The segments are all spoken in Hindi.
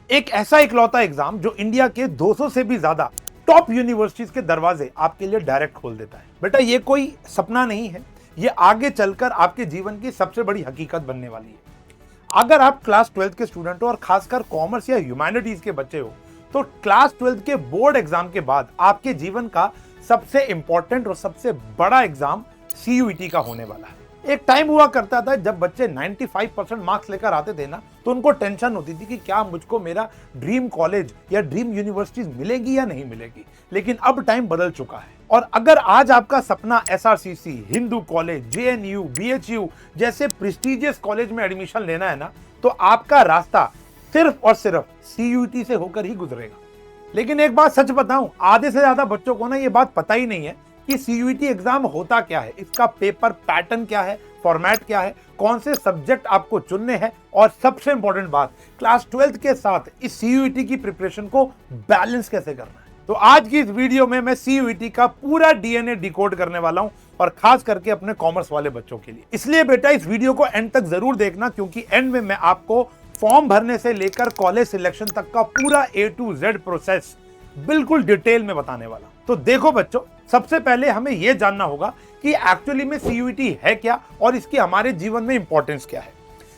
एक ऐसा इकलौता एग्जाम जो इंडिया के 200 से भी ज्यादा टॉप यूनिवर्सिटीज के दरवाजे आपके लिए डायरेक्ट खोल देता है। बेटा ये कोई सपना नहीं है, ये आगे चलकर आपके जीवन की सबसे बड़ी हकीकत बनने वाली है। अगर आप क्लास 12 के स्टूडेंट हो और खासकर कॉमर्स या ह्यूमैनिटीज के बच्चे हो, तो क्लास 12 के बोर्ड एग्जाम के बाद आपके जीवन का सबसे इंपॉर्टेंट और सबसे बड़ा एग्जाम CUET का होने वाला है। एक टाइम हुआ करता था जब बच्चे 95% मार्क्स लेकर आते थे ना, तो उनको टेंशन होती थी कि क्या मुझको मेरा ड्रीम कॉलेज या ड्रीम यूनिवर्सिटीज मिलेगी या नहीं मिलेगी। लेकिन अब टाइम बदल चुका है, और अगर आज आपका सपना SRCC, Hindu college, JNU, BHU जैसे प्रेस्टिजियस कॉलेज में एडमिशन लेना है ना, तो आपका रास्ता सिर्फ और सिर्फ CUET से होकर ही गुजरेगा। लेकिन एक बात सच बताऊं, आधे से ज्यादा बच्चों को ना ये बात पता ही नहीं है कि CUET एग्जाम होता क्या है, इसका पेपर पैटर्न क्या है, फॉर्मेट क्या है, कौन से सब्जेक्ट आपको चुनने हैं, और सबसे इंपॉर्टेंट बात, क्लास 12 के साथ इस CUET की प्रिपरेशन को बैलेंस कैसे करना है। तो आज की इस वीडियो में मैं CUET का पूरा DNA डिकोड करने वाला हूं, और खास करके अपने कॉमर्स वाले बच्चों के लिए। इसलिए बेटा इस वीडियो को एंड तक जरूर देखना, क्योंकि एंड में मैं आपको फॉर्म भरने से लेकर कॉलेज सिलेक्शन तक का पूरा A to Z प्रोसेस बिल्कुल डिटेल में बताने वाला। तो देखो बच्चों, सबसे पहले हमें यह जानना होगा कि एक्चुअली में CUET है क्या और इसकी हमारे जीवन में इंपॉर्टेंस क्या है।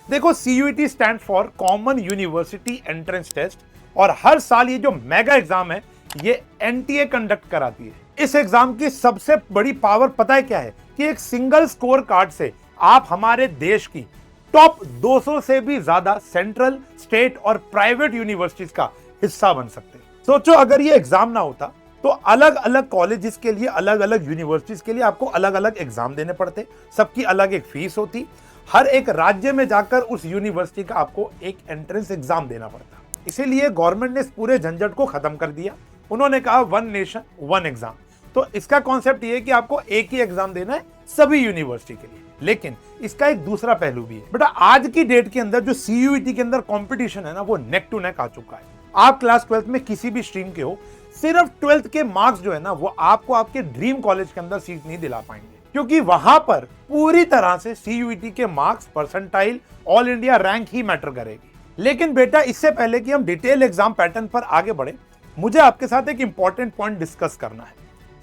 देखो, CUET stand for common university entrance test, और हर साल ये जो मेगा एग्जाम है ये NTA कंडक्ट कराती है। इस एग्जाम की सबसे बड़ी पावर पता है क्या है, कि एक सिंगल स्कोर कार्ड से आप हमारे देश की टॉप 200 से भी ज्यादा सेंट्रल, स्टेट और प्राइवेट यूनिवर्सिटीज का हिस्सा बन सकते हैं। सोचो, अगर ये एग्जाम ना होता तो अलग अलग कॉलेजेस के लिए, अलग अलग यूनिवर्सिटीज के लिए आपको अलग अलग एग्जाम देने पड़ते, सबकी अलग एक फीस होती, हर एक राज्य में जाकर उस यूनिवर्सिटी का आपको एक एंट्रेंस एग्जाम देना पड़ता। इसीलिए गवर्नमेंट ने इस पूरे झंझट को खत्म कर दिया। उन्होंने कहा 1 नेशन 1 एग्जाम। तो इसका कॉन्सेप्ट ये है कि आपको एक ही एग्जाम देना है सभी यूनिवर्सिटी के लिए। लेकिन इसका एक दूसरा पहलू भी है बेटा, आज की डेट के अंदर जो CUET के अंदर कंपटीशन है ना, वो नेक टू नेक आ चुका है। आप क्लास 12 में किसी भी स्ट्रीम के हो, सिर्फ 12th के मार्क्स जो है ना, वो आपको आपके ड्रीम कॉलेज के अंदर सीट नहीं दिला पाएंगे, क्योंकि वहां पर पूरी तरह से CUET के marks, percentile, all India rank ही मैटर करेगी। लेकिन बेटा, इससे पहले कि हम डिटेल एग्जाम पैटर्न पर आगे बढ़े, मुझे आपके साथ एक इंपॉर्टेंट पॉइंट डिस्कस करना है।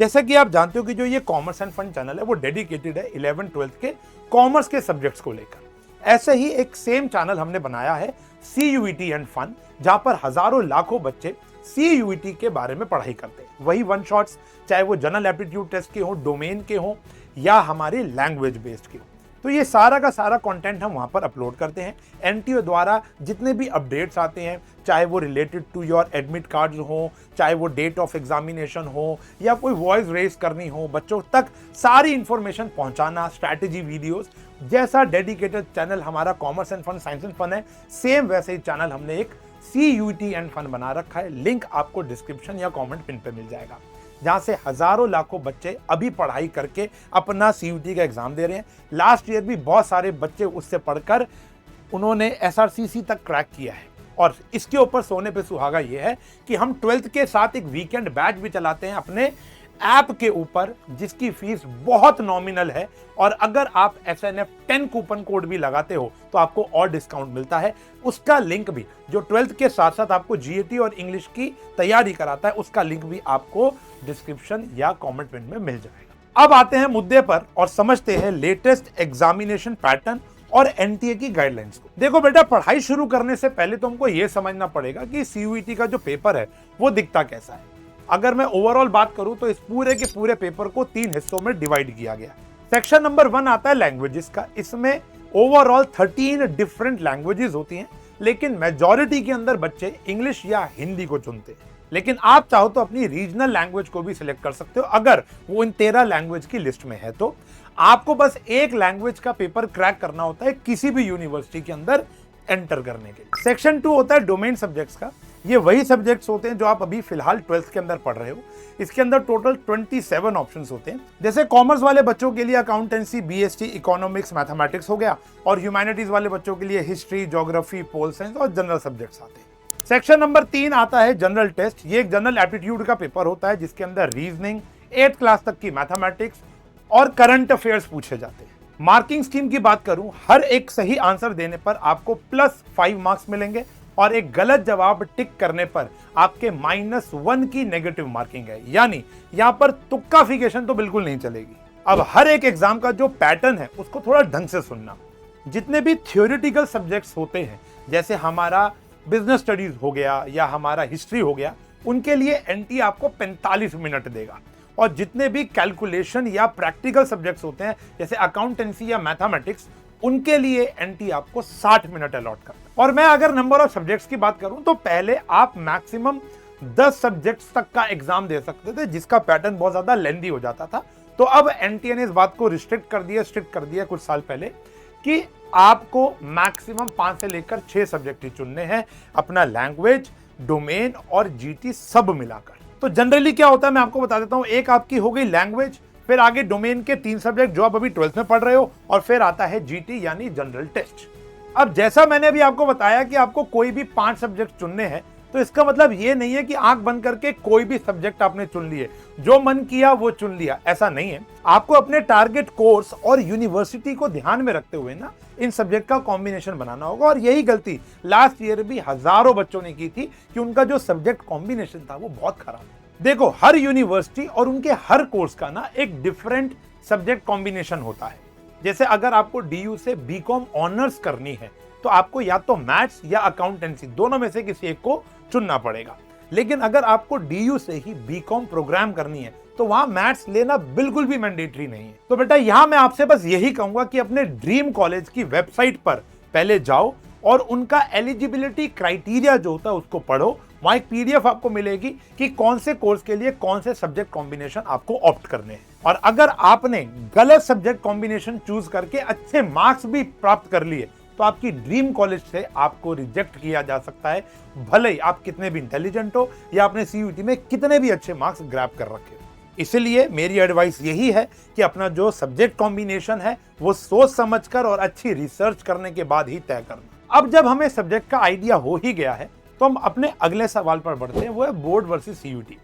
जैसा कि आप जानते हो कि जो ये कॉमर्स एंड फन चैनल है वो डेडिकेटेड है 11th-12th के कॉमर्स के सब्जेक्ट्स को लेकर। ऐसे ही एक सेम चैनल हमने बनाया है CUET एंड फन, जहां पर हजारों लाखों बच्चे CUET के बारे में पढ़ाई करते हैं। वही वन शॉट्स, चाहे वो जनरल एप्टीट्यूड टेस्ट के हो, डोमेन के हो, या हमारे लैंग्वेज बेस्ड के हो। तो ये सारा का सारा कंटेंट हम वहां पर अपलोड करते हैं। NTA द्वारा जितने भी अपडेट्स आते हैं, चाहे वो related to your admit cards हो, चाहे वो डेट ऑफ एग्जामिनेशन हो, या कोई वॉइस रेस करनी हो, बच्चों तक सारी इंफॉर्मेशन पहुंचाना, स्ट्रैटेजी वीडियोस, जैसा डेडिकेटेड चैनल हमारा commerce and fun, science and fun है, सेम वैसे ही चैनल हमने एक CUET एंड फन बना रखा है। लिंक आपको डिस्क्रिप्शन या कमेंट पिन पे मिल जाएगा, जहां से हजारों लाखों बच्चे अभी पढ़ाई करके अपना CUET का एग्जाम दे रहे हैं। लास्ट ईयर भी बहुत सारे बच्चे उससे पढ़कर उन्होंने SRCC तक क्रैक किया है। और इसके ऊपर सोने पे सुहागा ये है कि हम 12th के साथ एक वीकेंड बैच भी चलाते हैं अपने ऐप के ऊपर, जिसकी फीस बहुत नॉमिनल है, और अगर आप SNF 10 कूपन कोड भी लगाते हो तो आपको और डिस्काउंट मिलता है। उसका लिंक भी, जो 12th के साथ साथ आपको GAT और इंग्लिश की तैयारी कराता है, उसका लिंक भी आपको डिस्क्रिप्शन या कमेंट पिन में मिल जाएगा। अब आते हैं मुद्दे पर और समझते हैं लेटेस्ट एग्जामिनेशन पैटर्न और NTA की गाइडलाइंस को। देखो बेटा, पढ़ाई शुरू करने से पहले तो हमको यह समझना पड़ेगा कि CUET का जो पेपर है वो दिखता कैसा है। अगर मैं ओवरऑल बात करूं तो इस पूरे के पूरे पेपर को 3 हिस्सों में डिवाइड किया गया। सेक्शन नंबर 1 आता है लैंग्वेजेस का। इसमें ओवरऑल 13 डिफरेंट लैंग्वेजेस होती हैं, लेकिन मेजॉरिटी के अंदर बच्चे इंग्लिश या हिंदी को चुनते हैं। लेकिन आप चाहो तो अपनी रीजनल लैंग्वेज को भी सिलेक्ट कर सकते हो, अगर वो इन 13 लैंग्वेज की लिस्ट में है। तो आपको बस एक लैंग्वेज का पेपर क्रैक करना होता है किसी भी यूनिवर्सिटी के अंदर एंटर करने के लिए। सेक्शन 2 होता है डोमेन सब्जेक्ट्स का। ये वही सब्जेक्ट्स होते हैं जो आप अभी फिलहाल 12th के अंदर पढ़ रहे हो। इसके अंदर टोटल 27 ऑप्शंस होते हैं। जैसे कॉमर्स वाले बच्चों के लिए अकाउंटेंसी, BST, इकोनॉमिक्स, मैथमेटिक्स हो गया, और ह्यूमैनिटीज वाले बच्चों के लिए हिस्ट्री, ज्योग्राफी, पोल साइंस और जनरल सब्जेक्ट्स आते हैं। सेक्शन नंबर 3 आता है जनरल टेस्ट। ये एक जनरल एप्टीट्यूड का पेपर होता है, जिसके अंदर रीजनिंग, 8th क्लास तक की मैथमेटिक्स और करंट अफेयर्स पूछे जाते हैं। मार्किंग स्कीम की बात करूं, हर एक सही आंसर देने पर आपको +5 मार्क्स मिलेंगे, और एक गलत जवाब टिक करने पर आपके -1 की नेगेटिव मार्किंग है। यानी यहां पर तुक्काफिकेशन तो बिल्कुल नहीं चलेगी। अब हर एक एग्जाम का जो पैटर्न है उसको थोड़ा ढंग से सुनना। जितने भी थियोरिटिकल सब्जेक्ट्स होते हैं, जैसे हमारा बिजनेस स्टडीज हो गया या हमारा हिस्ट्री हो गया, उनके लिए एनटी आपको 45 मिनट देगा। और जितने भी कैलकुलेशन या प्रैक्टिकल सब्जेक्ट्स होते हैं, जैसे अकाउंटेंसी या मैथमेटिक्स, उनके लिए एनटी आपको 60 मिनट अलॉट करता है। और मैं अगर नंबर ऑफ सब्जेक्ट्स की बात करूं तो पहले आप मैक्सिमम 10 सब्जेक्ट्स तक का एग्जाम दे सकते थे, जिसका पैटर्न बहुत ज्यादा लेंदी हो जाता था। तो अब एनटीए ने इस बात को स्ट्रिक्ट कर दिया कुछ साल पहले कि आपको मैक्सिमम 5 से लेकर 6 सब्जेक्ट ही चुनने हैं, अपना लैंग्वेज, डोमेन और जीटी सब मिलाकर। तो जनरली क्या होता है मैं आपको बता देता हूं। एक आपकी हो गई लैंग्वेज, फिर आगे डोमेन के 3 सब्जेक्ट जो आप अभी 12th में पढ़ रहे हो, और फिर आता है जीटी यानी जनरल टेस्ट। अब जैसा मैंने अभी आपको बताया कि आपको कोई भी 5 सब्जेक्ट चुनने हैं, तो इसका मतलब ये नहीं है कि आंख बंद करके कोई भी सब्जेक्ट आपने चुन लिए, जो मन किया वो चुन लिया, ऐसा नहीं है। आपको अपने टारगेट कोर्स और यूनिवर्सिटी को ध्यान में रखते हुए ना इन सब्जेक्ट का कॉम्बिनेशन बनाना होगा। और यही गलती लास्ट ईयर भी हजारों बच्चों ने की थी कि उनका जो सब्जेक्ट कॉम्बिनेशन था वो बहुत खराब। देखो, हर यूनिवर्सिटी और उनके हर कोर्स का ना एक डिफरेंट सब्जेक्ट कॉम्बिनेशन होता है। जैसे अगर आपको डीयू से बीकॉम ऑनर्स करनी है तो आपको या तो मैथ्स या अकाउंटेंसी दोनों में से किसी एक को चुनना पड़ेगा। लेकिन अगर आपको डीयू से ही बीकॉम प्रोग्राम करनी है तो वहां मैथ्स लेना बिल्कुल भी मैंडेटरी नहीं है। तो बेटा यहां मैं आपसे बस यही कहूंगा कि अपने ड्रीम कॉलेज की वेबसाइट पर पहले जाओ और उनका एलिजिबिलिटी क्राइटेरिया जो होता है उसको पढ़ो। वहां एक पीडीएफ आपको मिलेगी कि कौन से कोर्स के लिए कौन से सब्जेक्ट कॉम्बिनेशन आपको ऑप्ट करने हैं। और अगर आपने गलत सब्जेक्ट कॉम्बिनेशन चूज करके अच्छे मार्क्स भी प्राप्त कर लिए तो आपकी ड्रीम कॉलेज से आपको रिजेक्ट किया जा सकता है, भले ही आप कितने भी इंटेलिजेंट हो या अपने सीयूईटी में कितने भी अच्छे मार्क्स ग्रैब कर रखे हो। इसलिए मेरी एडवाइस यही है कि अपना जो सब्जेक्ट कॉम्बिनेशन है वो सोच समझकर और अच्छी रिसर्च करने के बाद ही तय करना। अब जब हमें सब्जेक्ट का आइडिया हो ही गया है तो हम अपने अगले सवाल पर बढ़ते हैं, वो है बोर्ड वर्सेस सीयूईटी।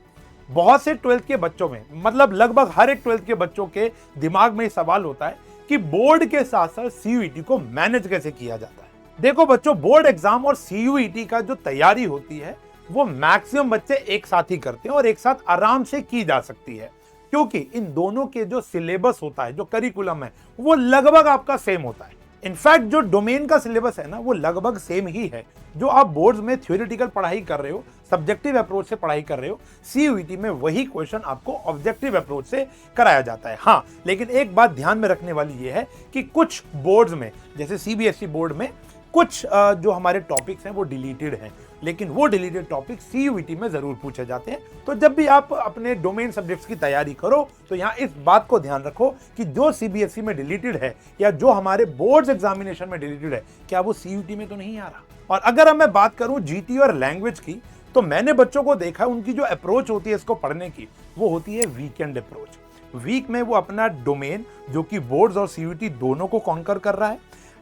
बहुत से 12th के बच्चों में, मतलब लगभग हर एक 12th के बच्चों के दिमाग में सवाल होता है कि बोर्ड के साथ साथ सीयूईटी को मैनेज कैसे किया जाता है। देखो बच्चों, बोर्ड एग्जाम और सीयूईटी का जो तैयारी होती है वो मैक्सिमम बच्चे एक साथ ही करते हैं और एक साथ आराम से की जा सकती है, क्योंकि इन दोनों के जो सिलेबस होता है, जो करिकुलम है, वो लगभग आपका सेम होता है। इनफैक्ट जो डोमेन का सिलेबस है ना वो लगभग सेम ही है। जो आप बोर्ड्स में थ्योरेटिकल पढ़ाई कर रहे हो, सब्जेक्टिव अप्रोच से पढ़ाई कर रहे हो, सीयूईटी में वही क्वेश्चन आपको ऑब्जेक्टिव अप्रोच से कराया जाता है। हाँ, लेकिन एक बात ध्यान में रखने वाली ये है कि कुछ बोर्ड्स में, जैसे सीबीएसई बोर्ड में, कुछ जो हमारे टॉपिक्स हैं वो डिलीटेड हैं, लेकिन वो डिलीटेड टॉपिक सीयूईटी में जरूर पूछे जाते हैं। तो जब भी आप अपने डोमेन सब्जेक्ट्स की तैयारी करो तो यहाँ इस बात को ध्यान रखो कि जो सीबीएसई में डिलीटेड है या जो हमारे बोर्ड्स एग्जामिनेशन में डिलीटेड है, क्या वो सीयूईटी में तो नहीं आ रहा। और अगर मैं बात करूं जीटी और लैंग्वेज की, तो मैंने बच्चों को देखा, उनकी जो अप्रोच होती है इसको पढ़ने की, वो होती है वीकेंड अप्रोच। वीक में वो अपना डोमेन, जो कि बोर्ड्स और सीयूईटी दोनों को कॉन्कर कर रहा है,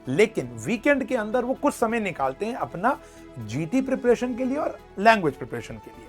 लेकिन वीकेंड के अंदर वो कुछ समय निकालते हैं अपना जीटी प्रिपरेशन के लिए और लैंग्वेज प्रिपरेशन के लिए।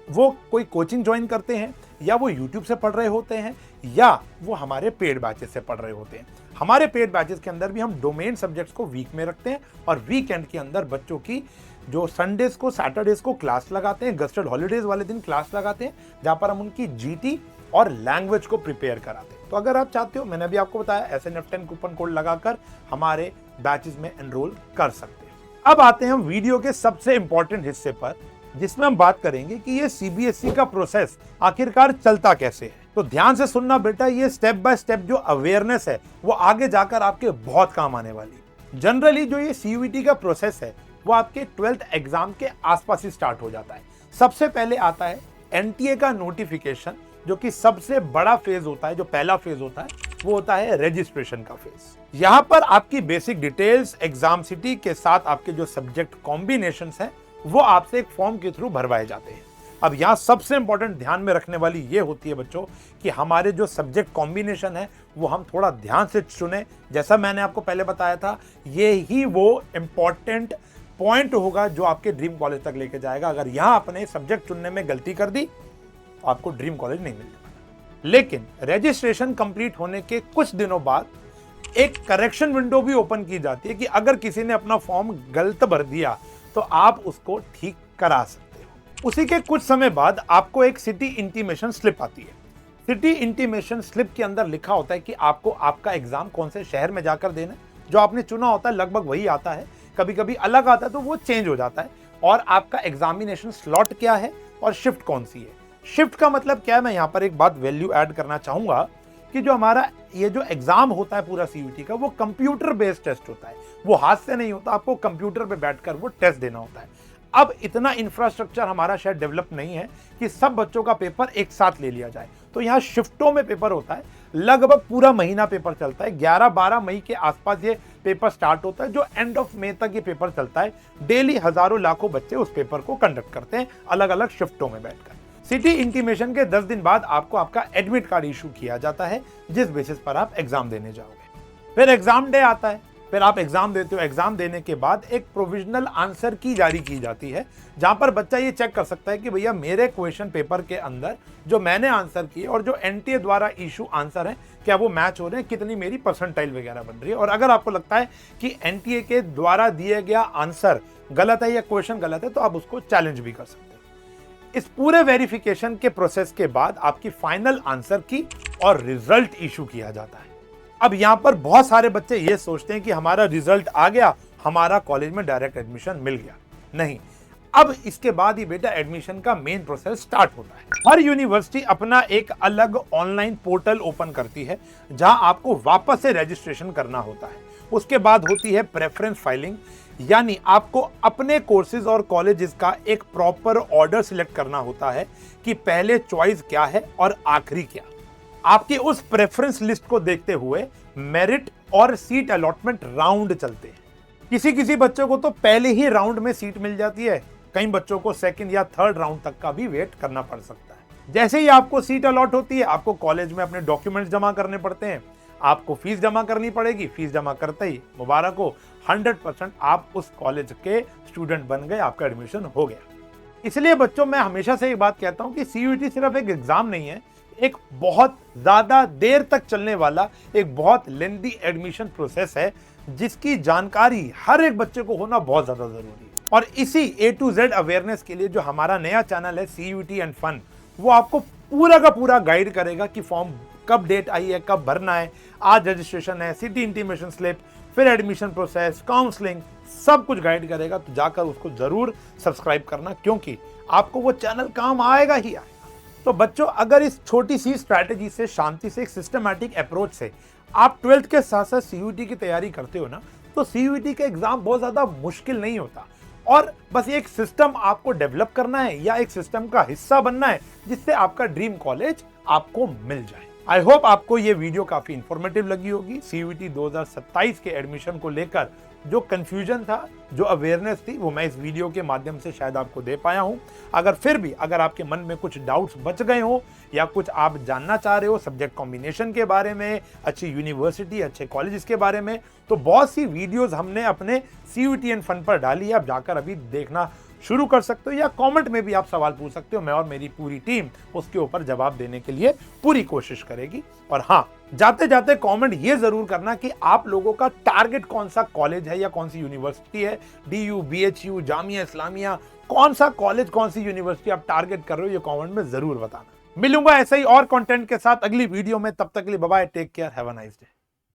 वो कोई कोचिंग ज्वाइन करते हैं, या वो यूट्यूब से पढ़ रहे होते हैं, या वो हमारे पेड बैचेस से पढ़ रहे होते हैं। हमारे पेड बैचेस के अंदर भी हम डोमेन सब्जेक्ट्स को वीक में रखते हैं और वीकेंड के अंदर बच्चों की जो संडेज को, सैटरडेज को क्लास लगाते हैं, गस्टेड हॉलीडेज वाले दिन क्लास लगाते हैं, जहां पर हम उनकी जीटी और लैंग्वेज को प्रिपेयर कराते हैं। तो अगर आप चाहते हो, मैंने भी आपको बताया, SNF10 कूपन कोड लगाकर हमारे बैचेस में एनरोल कर सकते हैं। अब आते हैं हम वीडियो के सबसे इंपॉर्टेंट हिस्से पर, जिसमें हम बात करेंगे कि ये सीबीएसई का प्रोसेस आखिरकार चलता कैसे है। तो ध्यान से सुनना बेटा, ये स्टेप बाय स्टेप जो अवेयरनेस है वो आगे जाकर आपके बहुत काम आने वाली है। जनरली जो ये सीयूईटी का प्रोसेस है वो आपके 12th एग्जाम के आसपास ही स्टार्ट हो जाता है। सबसे पहले आता है एनटीए का नोटिफिकेशन, जो कि सबसे बड़ा फेज होता है। जो पहला फेज होता है वो होता है रजिस्ट्रेशन का फेज। यहां पर आपकी बेसिक डिटेल्स, एग्जाम सिटी के साथ आपके जो सब्जेक्ट कॉम्बिनेशंस हैं वो आपसे एक फॉर्म के थ्रू भरवाए जाते हैं। अब यहां सबसे इंपॉर्टेंट ध्यान में रखने वाली ये होती है बच्चों कि हमारे जो सब्जेक्ट कॉम्बिनेशन है वो हम थोड़ा ध्यान से चुने। जैसा मैंने आपको पहले बताया था, ये ही वो इंपॉर्टेंट पॉइंट होगा जो आपके ड्रीम कॉलेज तक लेके जाएगा। अगर यहां अपने सब्जेक्ट चुनने में गलती कर दी तो आपको ड्रीम कॉलेज नहीं मिलने वाला। लेकिन रजिस्ट्रेशन कंप्लीट होने के कुछ दिनों बाद एक करेक्शन विंडो भी ओपन की जाती है कि अगर किसी ने अपना फॉर्म गलत भर दिया तो आप उसको ठीक करा सकते हो। उसी के कुछ समय बाद आपको एक सिटी इंटीमेशन स्लिप आती है। सिटी इंटीमेशन स्लिप के अंदर लिखा होता है कि आपको आपका एग्जाम कौन से शहर में जाकर देना है। जो आपने चुना होता है लगभग वही आता है, कभी कभी अलग आता है तो वो चेंज हो जाता है। और आपका एग्जामिनेशन स्लॉट क्या है और शिफ्ट कौन सी है। शिफ्ट का मतलब क्या है, मैं यहाँ पर एक बात वैल्यू ऐड करना चाहूंगा कि जो हमारा ये जो एग्जाम होता है पूरा सीयूईटी का, वो कंप्यूटर बेस्ड टेस्ट होता है, वो हाथ से नहीं होता, आपको कंप्यूटर पे बैठकर वो टेस्ट देना होता है। अब इतना इंफ्रास्ट्रक्चर हमारा शायद डेवलप नहीं है कि सब बच्चों का पेपर एक साथ ले लिया जाए, तो यहाँ शिफ्टों में पेपर होता है। लगभग पूरा महीना पेपर चलता है, 11-12 मई के आसपास ये पेपर स्टार्ट होता है, जो एंड ऑफ मई तक ये पेपर चलता है। डेली हजारों लाखों बच्चे उस पेपर को कंडक्ट करते हैं अलग अलग शिफ्टों में बैठकर। सिटी इंटीमेशन के 10 दिन बाद आपको आपका एडमिट कार्ड इशू किया जाता है, जिस बेसिस पर आप एग्जाम देने जाओगे। फिर एग्जाम डे आता है, फिर आप एग्जाम देते हो। एग्जाम देने के बाद एक प्रोविजनल आंसर की जारी की जाती है, जहां पर बच्चा ये चेक कर सकता है कि भैया मेरे क्वेश्चन पेपर के अंदर जो मैंने आंसर किए और जो एनटीए द्वारा इशू आंसर है क्या वो मैच हो रहे हैं, कितनी मेरी परसेंटाइल वगैरह बन रही है। और अगर आपको लगता है कि एनटीए के द्वारा दिए गया आंसर गलत है या क्वेश्चन गलत है, तो आप उसको चैलेंज भी कर सकते हो। इस पूरे वेरिफिकेशन के प्रोसेस के बाद आपकी फाइनल आंसर की और रिजल्ट इशू किया जाता है। अब यहां पर बहुत सारे बच्चे ये सोचते हैं कि हमारा रिजल्ट आ गया, हमारा कॉलेज में डायरेक्ट एडमिशन मिल गया। नहीं, अब इसके बाद ही बेटा एडमिशन का मेन प्रोसेस स्टार्ट होता है। हर यूनिवर्सिटी अपना एक अलग ऑनलाइन पोर्टल ओपन करती है, जहां आपको वापस से रजिस्ट्रेशन करना होता है। उसके बाद होती है प्रेफरेंस फाइलिंग, यानी आपको अपने कोर्सेज और कॉलेजेस का एक प्रॉपर ऑर्डर सिलेक्ट करना होता है कि पहले चॉइस क्या है और आखिरी क्या। आपकी उस प्रेफरेंस लिस्ट को देखते हुए मेरिट और सीट अलॉटमेंट राउंड चलते हैं। किसी किसी बच्चों को तो पहले ही राउंड में सीट मिल जाती है, कई बच्चों को सेकंड या थर्ड राउंड तक का भी वेट करना पड़ सकता है। जैसे ही आपको सीट अलॉट होती है, आपको कॉलेज में अपने डॉक्यूमेंट्स जमा करने पड़ते हैं, आपको फीस जमा करनी पड़ेगी। फीस जमा करते ही मुबारक हो, 100% आप उस कॉलेज के स्टूडेंट बन गए, आपका एडमिशन हो गया। इसलिए बच्चों, मैं हमेशा से एक बात कहता हूं कि सीयूईटी सिर्फ एक एग्जाम नहीं है, एक बहुत ज्यादा देर तक चलने वाला एक बहुत लेंथी एडमिशन प्रोसेस है, जिसकी जानकारी हर एक बच्चे को होना बहुत ज्यादा जरूरी है। और इसी A to Z अवेयरनेस के लिए जो हमारा नया चैनल है सीयूईटी एंड फन, वो आपको पूरा का पूरा गाइड करेगा कि फॉर्म कब डेट आई है, कब भरना है, आज रजिस्ट्रेशन है, सिटी इंटीमेशन स्लिप, फिर एडमिशन प्रोसेस, काउंसलिंग, सब कुछ गाइड करेगा। तो जाकर उसको जरूर सब्सक्राइब करना, क्योंकि आपको वो चैनल काम आएगा ही आएगा। तो बच्चों, अगर इस छोटी सी स्ट्रैटेजी से, शांति से, एक सिस्टमैटिक अप्रोच से आप 12th के साथ साथ सीयूईटी की तैयारी करते हो ना, तो सीयूईटी का एग्जाम बहुत ज्यादा मुश्किल नहीं होता। और बस एक सिस्टम आपको डेवलप करना है या एक सिस्टम का हिस्सा बनना है, जिससे आपका ड्रीम कॉलेज आपको मिल जाए। आई होप आपको ये वीडियो काफी इंफॉर्मेटिव लगी होगी। सीयूईटी 2027 के एडमिशन को लेकर जो कंफ्यूजन था, जो अवेयरनेस थी, वो मैं इस वीडियो के माध्यम से शायद आपको दे पाया हूं। अगर आपके मन में कुछ डाउट्स बच गए हो या कुछ आप जानना चाह रहे हो सब्जेक्ट कॉम्बिनेशन के बारे में, अच्छी यूनिवर्सिटी, अच्छे कॉलेजेस के बारे में, तो बहुत सी वीडियोस हमने अपने सीयूईटी एंड फन पर डाली है। आप जाकर अभी देखना शुरू कर सकते हो, या कमेंट में भी आप सवाल पूछ सकते हो। मैं और मेरी पूरी टीम उसके ऊपर जवाब देने के लिए पूरी कोशिश करेगी। और हाँ, जाते जाते कमेंट ये जरूर करना कि आप लोगों का टारगेट कौन सा कॉलेज है या कौन सी यूनिवर्सिटी है, DU, BHU, जामिया इस्लामिया, कौन सा कॉलेज, कौन सी यूनिवर्सिटी आप टारगेट कर रहे हो, ये कमेंट में जरूर बताना। मिलूंगा ऐसे ही और कंटेंट के साथ अगली वीडियो में, तब तक के लिए bye bye, take care, have a nice day.